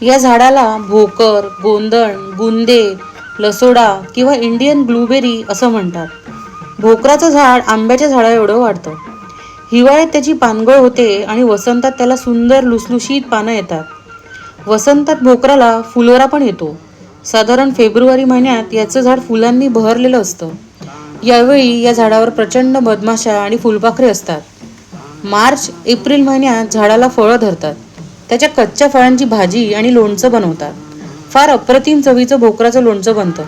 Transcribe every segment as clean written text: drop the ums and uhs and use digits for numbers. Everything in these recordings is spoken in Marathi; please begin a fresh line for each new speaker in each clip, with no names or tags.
या झाडाला भोकर, गोंदण, बुंदे, लसोडा किंवा इंडियन ब्लूबेरी असं म्हणतात. भोकराचं झाड आंब्याच्या झाडा एवढं वाढतं. हिवाळ्यात त्याची पानगळ होते आणि वसंतात त्याला सुंदर लुसलुशीत पानं येतात. वसंतात भोकराला फुलोरा पण येतो. साधारण फेब्रुवारी महिन्यात याचं झाड फुलांनी बहरलेलं असतं. यावेळी या झाडावर प्रचंड मधमाशा आणि फुलपाखरे असतात. मार्च एप्रिल महिन्यात झाडाला फळं धरतात. त्याच्या कच्च्या फळांची भाजी आणि लोणचं बनवतात. फार अप्रतिम चवीचं भोकराचं लोणचं बनतं.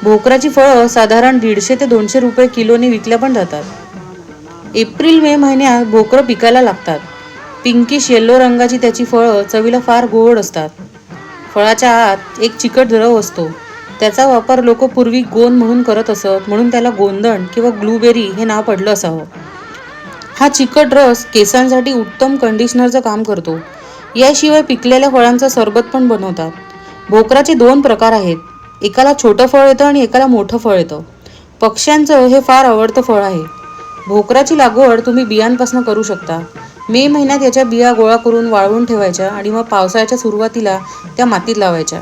भोकराची फळं साधारण 150 ते 200 रुपये किलोने विकल्या पण जातात. एप्रिल मे महिन्यात भोकरं पिकायला लागतात. पिंकिश येलो रंगाची त्याची फळं चवीला फार गोड असतात. फळाच्या आत एक चिकट द्रव असतो. त्याचा वापर लोक पूर्वी गोंद म्हणून करत असत, म्हणून त्याला गोंदण किंवा ब्लूबेरी हे नाव पडलं असावं. हा चिकट रस केसांसाठी उत्तम कंडिशनरचं काम करतो. याशिवाय पिकलेल्या फळांचं सरबत पण बनवतात. भोकराचे 2 प्रकार आहेत. एकाला छोटं फळ येतं आणि एकाला मोठं फळ येतं. पक्ष्यांचं हे फार आवडतं फळ आहे. भोकराची लागवड तुम्ही बियांपासून करू शकता. मे महिन्यात याच्या बिया गोळा करून वाळवून ठेवायच्या आणि मग पावसाळ्याच्या सुरुवातीला त्या मातीत लावायच्या.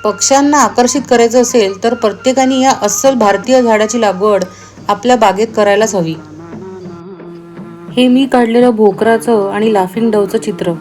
पक्ष्यांना आकर्षित करायचं असेल तर प्रत्येकाने या अस्सल भारतीय झाडाची लागवड आपल्या बागेत करायलाच हवी. हे मी काढलेलं भोकराचं आणि लाफिंग डवचं चित्र.